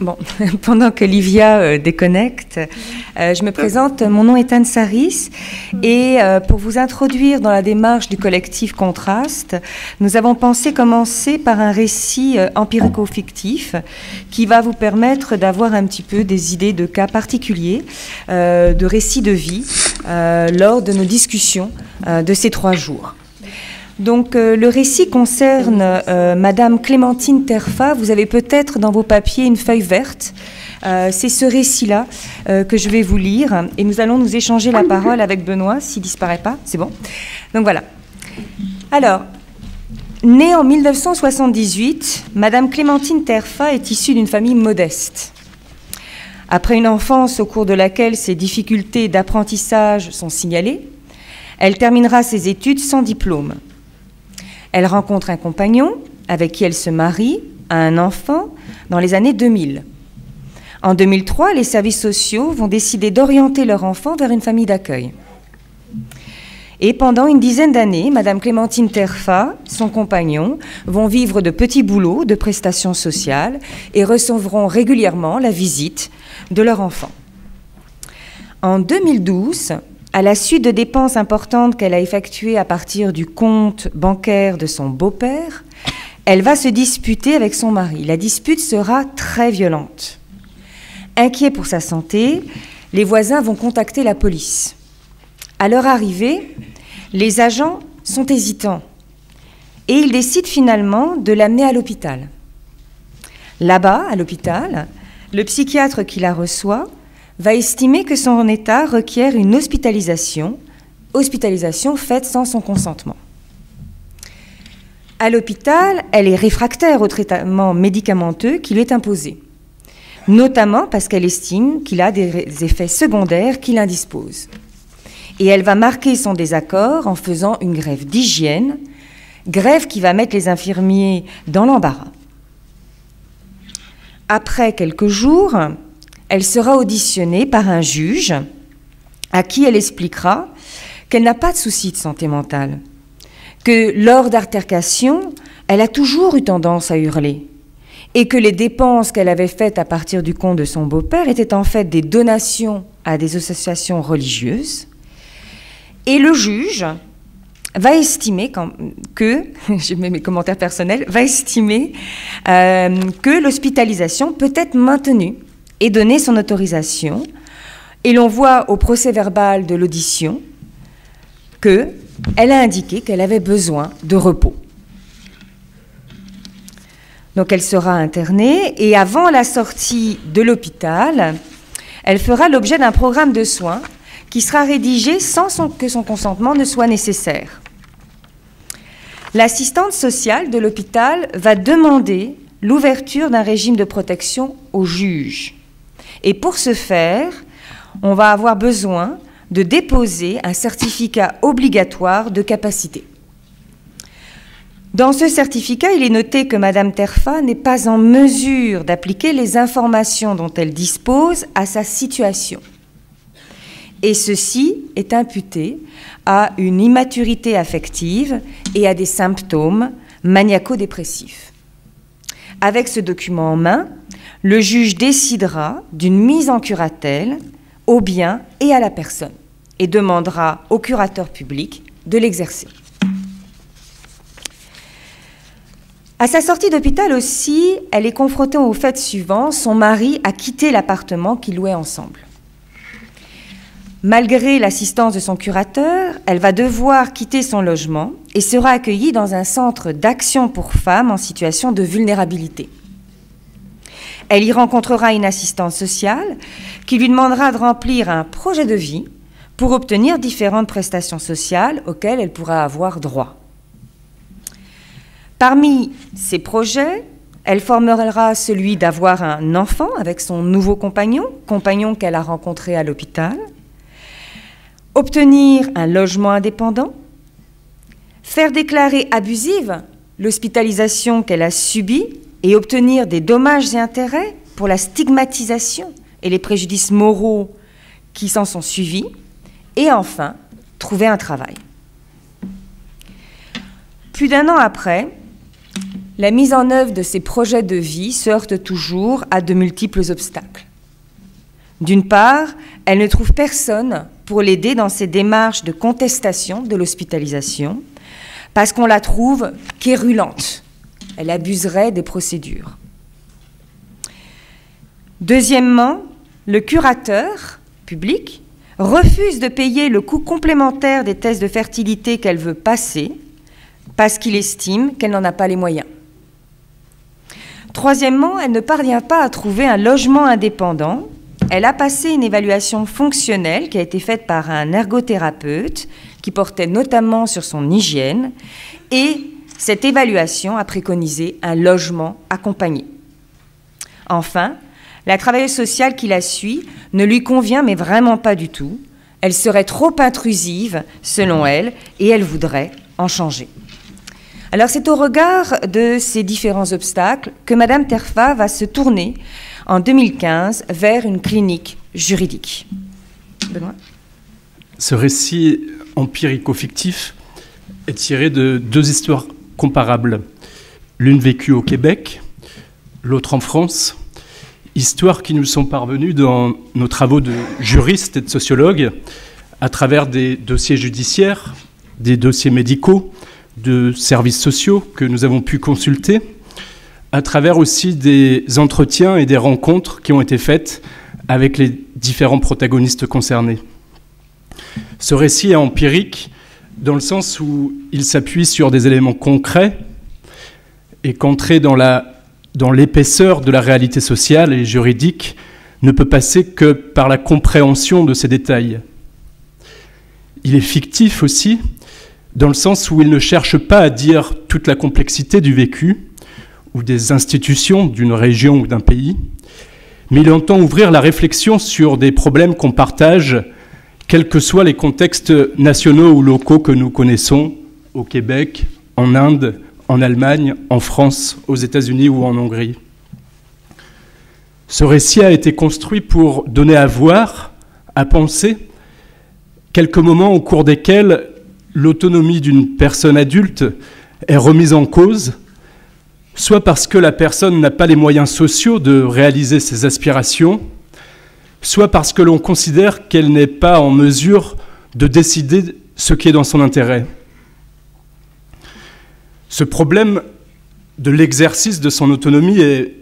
Bon, pendant que Livia déconnecte, je me présente, mon nom est Anne Saris et pour vous introduire dans la démarche du collectif Contraste, nous avons pensé commencer par un récit empirico-fictif qui va vous permettre d'avoir un petit peu des idées de cas particuliers, de récits de vie lors de nos discussions de ces 3 jours. Donc, le récit concerne Madame Clémentine Terfa. Vous avez peut-être dans vos papiers une feuille verte. C'est ce récit-là que je vais vous lire. Et nous allons nous échanger la parole avec Benoît, s'il ne disparaît pas. C'est bon? Donc, voilà. Alors, née en 1978, Madame Clémentine Terfa est issue d'une famille modeste. Après une enfance au cours de laquelle ses difficultés d'apprentissage sont signalées, elle terminera ses études sans diplôme. Elle rencontre un compagnon avec qui elle se marie, a un enfant dans les années 2000. En 2003, les services sociaux vont décider d'orienter leur enfant vers une famille d'accueil. Et pendant une dizaine d'années, Madame Clémentine Terfa, son compagnon, vont vivre de petits boulots, de prestations sociales et recevront régulièrement la visite de leur enfant. En 2012, à la suite de dépenses importantes qu'elle a effectuées à partir du compte bancaire de son beau-père, elle va se disputer avec son mari. La dispute sera très violente. Inquiets pour sa santé, les voisins vont contacter la police. À leur arrivée, les agents sont hésitants et ils décident finalement de l'amener à l'hôpital. Là-bas, à l'hôpital, le psychiatre qui la reçoit va estimer que son état requiert une hospitalisation faite sans son consentement. À l'hôpital, elle est réfractaire au traitement médicamenteux qui lui est imposé, notamment parce qu'elle estime qu'il a des effets secondaires qui l'indisposent. Et elle va marquer son désaccord en faisant une grève d'hygiène, grève qui va mettre les infirmiers dans l'embarras. Après quelques jours, elle sera auditionnée par un juge à qui elle expliquera qu'elle n'a pas de souci de santé mentale, que lors d'altercations, elle a toujours eu tendance à hurler et que les dépenses qu'elle avait faites à partir du compte de son beau-père étaient en fait des donations à des associations religieuses. Et le juge va estimer que, je mets mes commentaires personnels, va estimer que l'hospitalisation peut être maintenue et donner son autorisation. Et l'on voit au procès-verbal de l'audition qu'elle a indiqué qu'elle avait besoin de repos. Donc elle sera internée et avant la sortie de l'hôpital, elle fera l'objet d'un programme de soins qui sera rédigé sans que son consentement ne soit nécessaire. L'assistante sociale de l'hôpital va demander l'ouverture d'un régime de protection au juge. Et pour ce faire, on va avoir besoin de déposer un certificat obligatoire de capacité. Dans ce certificat, il est noté que Madame Terfa n'est pas en mesure d'appliquer les informations dont elle dispose à sa situation. Et ceci est imputé à une immaturité affective et à des symptômes maniaco-dépressifs. Avec ce document en main, le juge décidera d'une mise en curatelle au bien et à la personne et demandera au curateur public de l'exercer. À sa sortie d'hôpital aussi, elle est confrontée au fait suivant, son mari a quitté l'appartement qu'ils louaient ensemble. Malgré l'assistance de son curateur, elle va devoir quitter son logement et sera accueillie dans un centre d'action pour femmes en situation de vulnérabilité. Elle y rencontrera une assistante sociale qui lui demandera de remplir un projet de vie pour obtenir différentes prestations sociales auxquelles elle pourra avoir droit. Parmi ces projets, elle formera celui d'avoir un enfant avec son nouveau compagnon qu'elle a rencontré à l'hôpital, obtenir un logement indépendant, faire déclarer abusive l'hospitalisation qu'elle a subie et obtenir des dommages et intérêts pour la stigmatisation et les préjudices moraux qui s'en sont suivis, et enfin, trouver un travail. Plus d'1 an après, La mise en œuvre de ses projets de vie se heurte toujours à de multiples obstacles. D'une part, elle ne trouve personne pour l'aider dans ses démarches de contestation de l'hospitalisation, parce qu'on la trouve quérulente. Elle abuserait des procédures. Deuxièmement, le curateur public refuse de payer le coût complémentaire des tests de fertilité qu'elle veut passer parce qu'il estime qu'elle n'en a pas les moyens. Troisièmement, elle ne parvient pas à trouver un logement indépendant. Elle a passé une évaluation fonctionnelle qui a été faite par un ergothérapeute qui portait notamment sur son hygiène et cette évaluation a préconisé un logement accompagné. Enfin, la travailleuse sociale qui la suit ne lui convient mais vraiment pas du tout. Elle serait trop intrusive, selon elle, et elle voudrait en changer. Alors c'est au regard de ces différents obstacles que Madame Terfa va se tourner en 2015 vers une clinique juridique. Benoît ? Ce récit empirico-fictif est tiré de deux histoires comparables. L'une vécue au Québec, l'autre en France. Histoires qui nous sont parvenues dans nos travaux de juristes et de sociologues à travers des dossiers judiciaires, des dossiers médicaux, de services sociaux que nous avons pu consulter, à travers aussi des entretiens et des rencontres qui ont été faites avec les différents protagonistes concernés. Ce récit est empirique dans le sens où il s'appuie sur des éléments concrets et qu'entrer dans l'épaisseur de la réalité sociale et juridique ne peut passer que par la compréhension de ces détails. Il est fictif aussi, dans le sens où il ne cherche pas à dire toute la complexité du vécu ou des institutions d'une région ou d'un pays, mais il entend ouvrir la réflexion sur des problèmes qu'on partage, quels que soient les contextes nationaux ou locaux que nous connaissons au Québec, en Inde, en Allemagne, en France, aux États-Unis ou en Hongrie. Ce récit a été construit pour donner à voir, à penser, quelques moments au cours desquels l'autonomie d'une personne adulte est remise en cause, soit parce que la personne n'a pas les moyens sociaux de réaliser ses aspirations, soit parce que l'on considère qu'elle n'est pas en mesure de décider ce qui est dans son intérêt. Ce problème de l'exercice de son autonomie est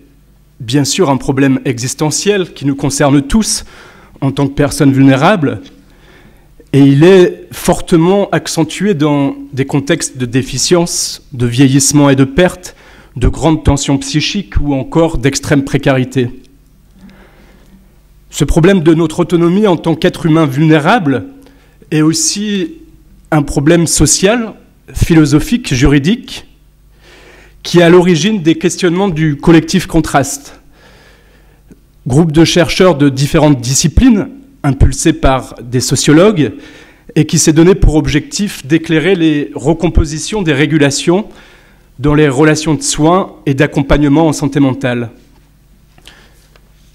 bien sûr un problème existentiel qui nous concerne tous en tant que personnes vulnérables, et il est fortement accentué dans des contextes de déficience, de vieillissement et de perte, de grandes tensions psychiques ou encore d'extrême précarité. Ce problème de notre autonomie en tant qu'être humain vulnérable est aussi un problème social, philosophique, juridique, qui est à l'origine des questionnements du collectif Contraste, groupe de chercheurs de différentes disciplines, impulsé par des sociologues, et qui s'est donné pour objectif d'éclairer les recompositions des régulations dans les relations de soins et d'accompagnement en santé mentale.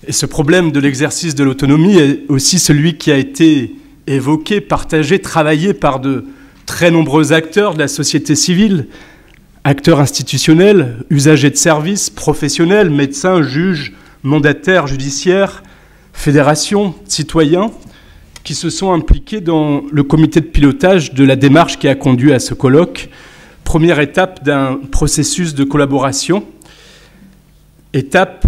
Et ce problème de l'exercice de l'autonomie est aussi celui qui a été évoqué, partagé, travaillé par de très nombreux acteurs de la société civile, acteurs institutionnels, usagers de services, professionnels, médecins, juges, mandataires judiciaires, fédérations, citoyens, qui se sont impliqués dans le comité de pilotage de la démarche qui a conduit à ce colloque, première étape d'un processus de collaboration, étape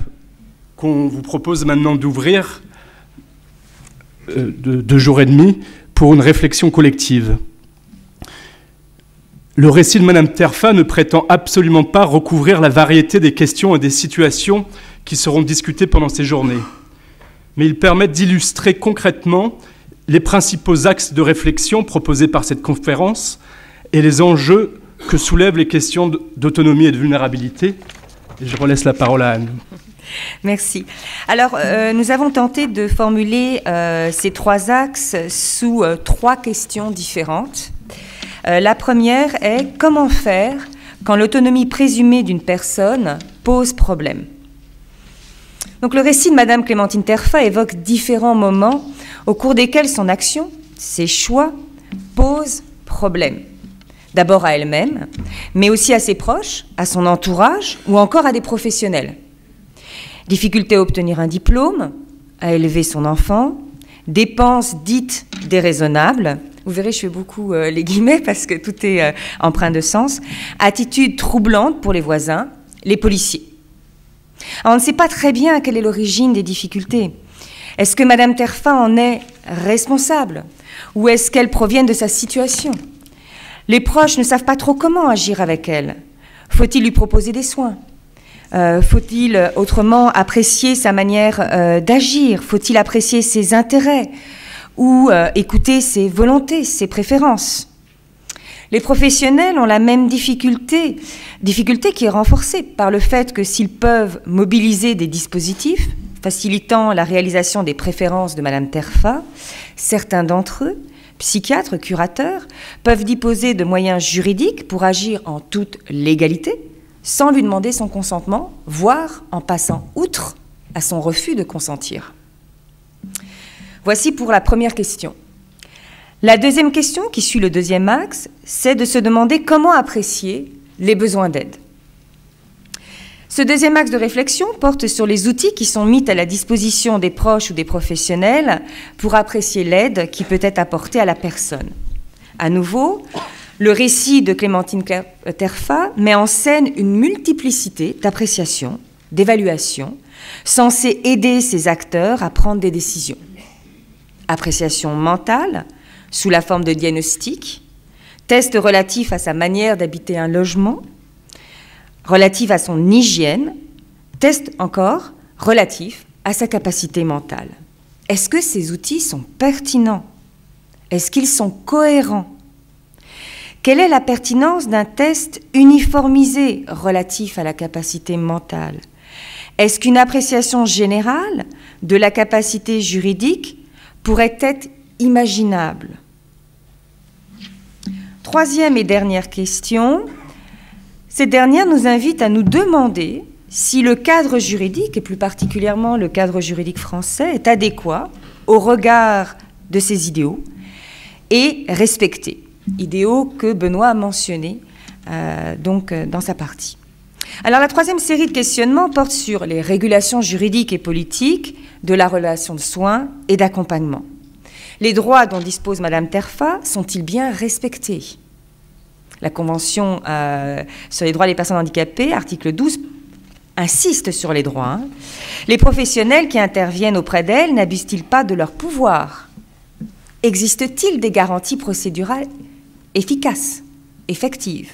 qu'on vous propose maintenant d'ouvrir de 2 jours et demi pour une réflexion collective. Le récit de Madame Terfa ne prétend absolument pas recouvrir la variété des questions et des situations qui seront discutées pendant ces journées, mais il permet d'illustrer concrètement les principaux axes de réflexion proposés par cette conférence et les enjeux que soulèvent les questions d'autonomie et de vulnérabilité. Et je relaisse la parole à Anne. Merci. Alors, nous avons tenté de formuler ces 3 axes sous 3 questions différentes. La première est comment faire quand l'autonomie présumée d'une personne pose problème. Donc, le récit de Madame Clémentine Terfa évoque différents moments au cours desquels son action, ses choix, posent problème. D'abord à elle-même, mais aussi à ses proches, à son entourage ou encore à des professionnels. Difficulté à obtenir un diplôme, à élever son enfant, dépenses dites déraisonnables, vous verrez, je fais beaucoup les guillemets parce que tout est empreint de sens, attitudes troublantes pour les voisins, les policiers. Alors, on ne sait pas très bien quelle est l'origine des difficultés. Est-ce que Madame Terfa en est responsable ou est-ce qu'elles proviennent de sa situation? Les proches ne savent pas trop comment agir avec elle. Faut-il lui proposer des soins? Faut-il autrement apprécier sa manière d'agir? Faut-il apprécier ses intérêts ou écouter ses volontés, ses préférences? Les professionnels ont la même difficulté qui est renforcée par le fait que s'ils peuvent mobiliser des dispositifs facilitant la réalisation des préférences de Madame Terfa, certains d'entre eux, psychiatres, curateurs, peuvent disposer de moyens juridiques pour agir en toute légalité, sans lui demander son consentement, voire en passant outre à son refus de consentir. Voici pour la première question. La deuxième question, qui suit le deuxième axe, c'est de se demander comment apprécier les besoins d'aide. Ce deuxième axe de réflexion porte sur les outils qui sont mis à la disposition des proches ou des professionnels pour apprécier l'aide qui peut être apportée à la personne. À nouveau, le récit de Clémentine Terfa met en scène une multiplicité d'appréciations, d'évaluations, censées aider ces acteurs à prendre des décisions. Appréciation mentale, sous la forme de diagnostic, tests relatifs à sa manière d'habiter un logement, relatifs à son hygiène, tests encore relatifs à sa capacité mentale. Est-ce que ces outils sont pertinents? Est-ce qu'ils sont cohérents? Quelle est la pertinence d'un test uniformisé relatif à la capacité mentale? Est-ce qu'une appréciation générale de la capacité juridique pourrait être imaginable? Troisième et dernière question. Cette dernière nous invite à nous demander si le cadre juridique, et plus particulièrement le cadre juridique français, est adéquat au regard de ces idéaux et respecté. Idéaux que Benoît a mentionnés dans sa partie. Alors la troisième série de questionnements porte sur les régulations juridiques et politiques de la relation de soins et d'accompagnement. Les droits dont dispose Madame Terfa sont-ils bien respectés? La Convention sur les droits des personnes handicapées, article 12, insiste sur les droits. Les professionnels qui interviennent auprès d'elles n'abusent-ils pas de leur pouvoir? Existe-t-il des garanties procédurales efficaces, effectives?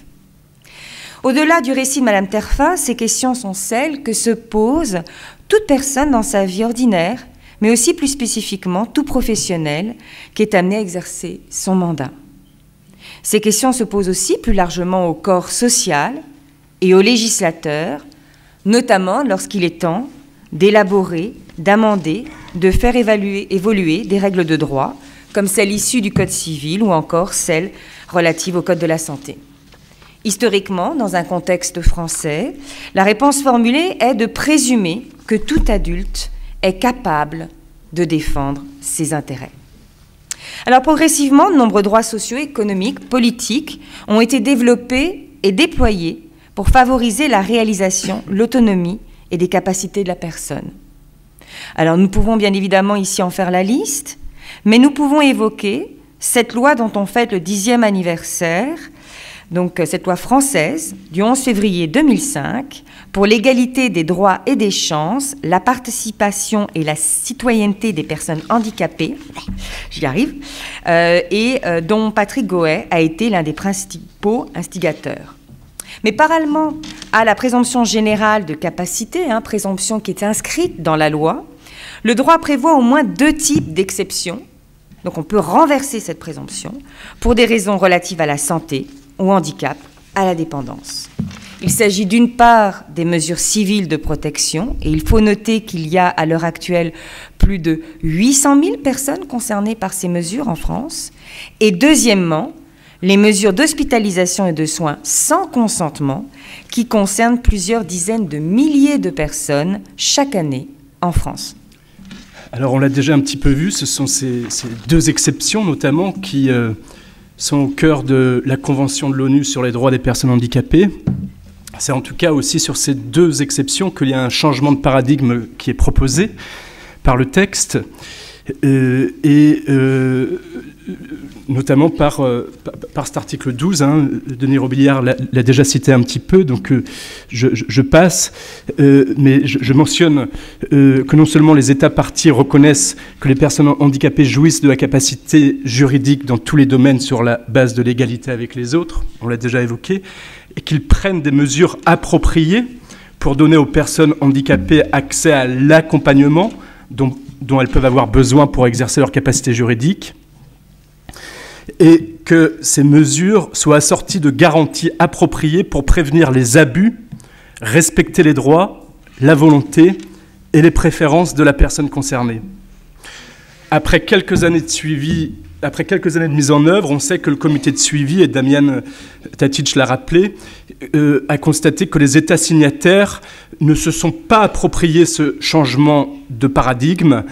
Au-delà du récit de Madame Terfa, ces questions sont celles que se pose toute personne dans sa vie ordinaire, mais aussi plus spécifiquement tout professionnel qui est amené à exercer son mandat. Ces questions se posent aussi plus largement au corps social et aux législateurs, notamment lorsqu'il est temps d'élaborer, d'amender, de faire évoluer des règles de droit, comme celles issues du Code civil ou encore celles relatives au Code de la santé. Historiquement, dans un contexte français, la réponse formulée est de présumer que tout adulte est capable de défendre ses intérêts. Alors progressivement, de nombreux droits sociaux, économiques, politiques ont été développés et déployés pour favoriser la réalisation, l'autonomie et des capacités de la personne. Alors nous pouvons bien évidemment ici en faire la liste, mais nous pouvons évoquer cette loi dont on fête le 10e anniversaire, donc cette loi française du 11 février 2005 pour l'égalité des droits et des chances, la participation et la citoyenneté des personnes handicapées, j'y arrive, dont Patrick Goët a été l'un des principaux instigateurs. Mais parallèlement à la présomption générale de capacité, présomption qui est inscrite dans la loi, le droit prévoit au moins 2 types d'exceptions. Donc on peut renverser cette présomption pour des raisons relatives à la santé, au handicap, à la dépendance. Il s'agit d'une part des mesures civiles de protection, et il faut noter qu'il y a à l'heure actuelle plus de 800 000 personnes concernées par ces mesures en France, et deuxièmement, les mesures d'hospitalisation et de soins sans consentement qui concernent plusieurs dizaines de milliers de personnes chaque année en France. Alors on l'a déjà un petit peu vu, ce sont ces 2 exceptions notamment qui sont au cœur de la Convention de l'ONU sur les droits des personnes handicapées. C'est en tout cas aussi sur ces deux exceptions qu'il y a un changement de paradigme qui est proposé par le texte, notamment par cet article 12. Denis Robillard l'a déjà cité un petit peu, donc je passe, mais je mentionne que non seulement les États parties reconnaissent que les personnes handicapées jouissent de la capacité juridique dans tous les domaines sur la base de l'égalité avec les autres, on l'a déjà évoqué, et qu'ils prennent des mesures appropriées pour donner aux personnes handicapées accès à l'accompagnement dont elles peuvent avoir besoin pour exercer leur capacité juridique, et que ces mesures soient assorties de garanties appropriées pour prévenir les abus, respecter les droits, la volonté et les préférences de la personne concernée. Après quelques années de mise en œuvre, on sait que le comité de suivi, et Damian Tatic l'a rappelé, a constaté que les États signataires ne se sont pas appropriés ce changement de paradigme,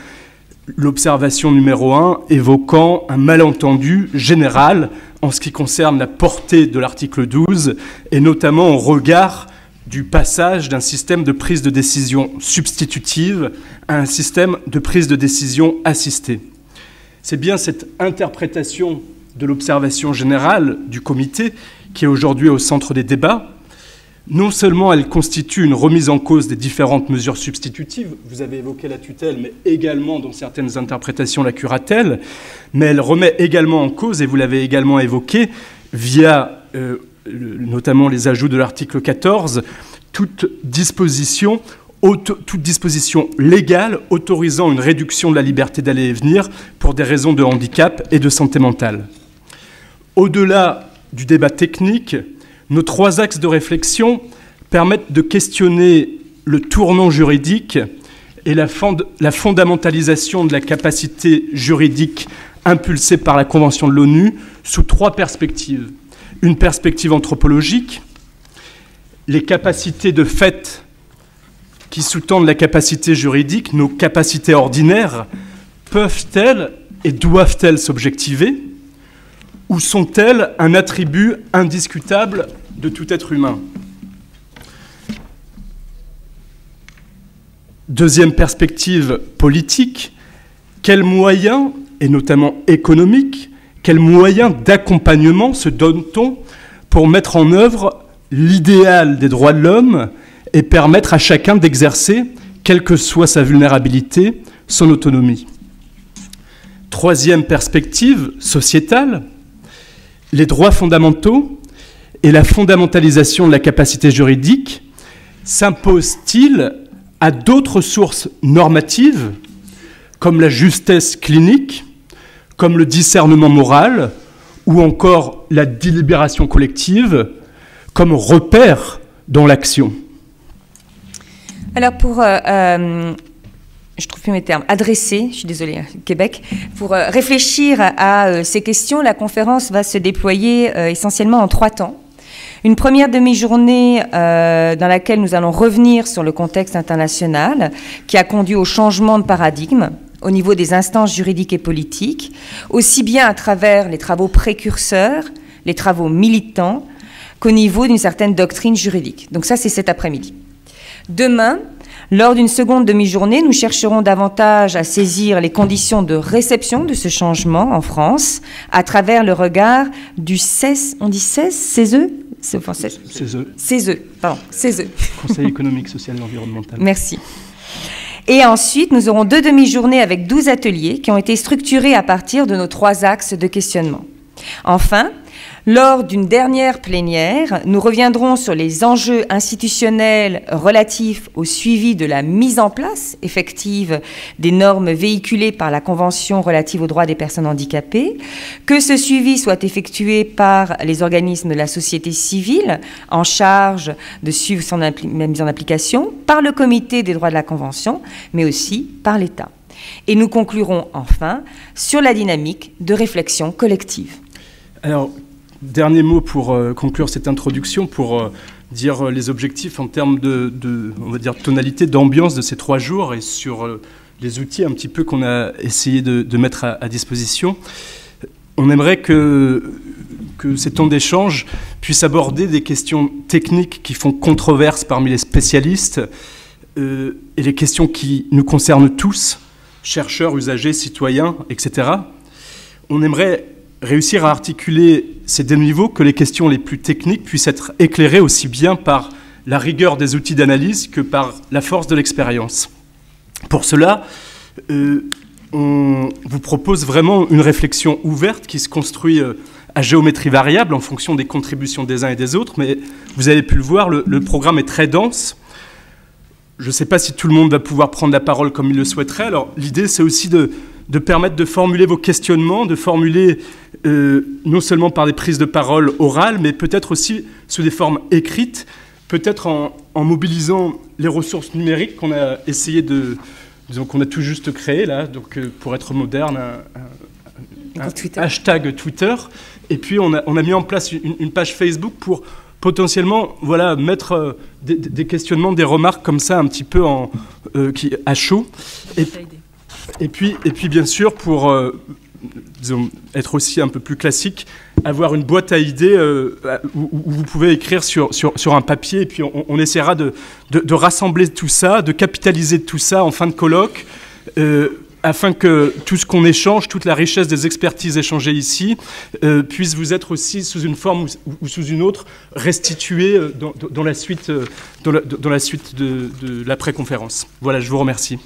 l'observation numéro 1 évoquant un malentendu général en ce qui concerne la portée de l'article 12, et notamment au regard du passage d'un système de prise de décision substitutive à un système de prise de décision assistée. C'est bien cette interprétation de l'observation générale du comité qui est aujourd'hui au centre des débats. Non seulement elle constitue une remise en cause des différentes mesures substitutives, vous avez évoqué la tutelle, mais également dans certaines interprétations la curatelle, mais elle remet également en cause, et vous l'avez également évoqué, via notamment les ajouts de l'article 14, toute disposition légale autorisant une réduction de la liberté d'aller et venir pour des raisons de handicap et de santé mentale. Au-delà du débat technique, nos trois axes de réflexion permettent de questionner le tournant juridique et la fondamentalisation de la capacité juridique impulsée par la Convention de l'ONU sous trois perspectives. Une perspective anthropologique, les capacités de fait qui sous-tendent la capacité juridique, nos capacités ordinaires, peuvent-elles et doivent-elles s'objectiver, ou sont-elles un attribut indiscutable de tout être humain? Deuxième perspective politique, quels moyens, et notamment économiques, quels moyens d'accompagnement se donne-t-on pour mettre en œuvre l'idéal des droits de l'homme et permettre à chacun d'exercer, quelle que soit sa vulnérabilité, son autonomie? Troisième perspective sociétale, les droits fondamentaux et la fondamentalisation de la capacité juridique s'imposent-ils à d'autres sources normatives, comme la justesse clinique, comme le discernement moral, ou encore la délibération collective, comme repère dans l'action? Alors je trouve plus mes termes, adresser, je suis désolée, Québec, pour réfléchir à ces questions, la conférence va se déployer essentiellement en 3 temps. Une première demi-journée dans laquelle nous allons revenir sur le contexte international qui a conduit au changement de paradigme au niveau des instances juridiques et politiques, aussi bien à travers les travaux précurseurs, les travaux militants, qu'au niveau d'une certaine doctrine juridique. Donc ça, c'est cet après-midi. Demain, lors d'une seconde demi-journée, nous chercherons davantage à saisir les conditions de réception de ce changement en France à travers le regard du CESE, on dit CESE, CESE, CESE, pardon, CESE. Conseil économique, social et environnemental. Merci. Et ensuite, nous aurons 2 demi-journées avec 12 ateliers qui ont été structurés à partir de nos 3 axes de questionnement. Enfin, lors d'une dernière plénière, nous reviendrons sur les enjeux institutionnels relatifs au suivi de la mise en place effective des normes véhiculées par la Convention relative aux droits des personnes handicapées, que ce suivi soit effectué par les organismes de la société civile en charge de suivre son mise en application, par le Comité des droits de la Convention, mais aussi par l'État. Et nous conclurons enfin sur la dynamique de réflexion collective. Alors, dernier mot pour conclure cette introduction, pour dire les objectifs en termes on va dire, tonalité, d'ambiance de ces 3 jours et sur les outils un petit peu qu'on a essayé de mettre à disposition. On aimerait que ces temps d'échange puissent aborder des questions techniques qui font controverse parmi les spécialistes et les questions qui nous concernent tous, chercheurs, usagers, citoyens, etc. On aimerait réussir à articuler ces deux niveaux, que les questions les plus techniques puissent être éclairées aussi bien par la rigueur des outils d'analyse que par la force de l'expérience. Pour cela, on vous propose vraiment une réflexion ouverte qui se construit à géométrie variable en fonction des contributions des uns et des autres, mais vous avez pu le voir, le programme est très dense. Je ne sais pas si tout le monde va pouvoir prendre la parole comme il le souhaiterait. Alors l'idée, c'est aussi de permettre de formuler vos questionnements, de formuler non seulement par des prises de parole orales, mais peut-être aussi sous des formes écrites, peut-être en mobilisant les ressources numériques qu'on a essayé disons qu'on a tout juste créé là, donc pour être moderne, un hashtag Twitter. Et puis on a mis en place une page Facebook pour potentiellement mettre des questionnements, des remarques comme ça un petit peu à chaud. Et puis bien sûr, pour disons, être aussi un peu plus classique, avoir une boîte à idées où vous pouvez écrire sur un papier, et puis on essaiera de rassembler tout ça, de capitaliser tout ça en fin de colloque, afin que tout ce qu'on échange, toute la richesse des expertises échangées ici, puisse vous être aussi sous une forme ou sous une autre restituée dans la suite de l'après-conférence. Voilà, je vous remercie.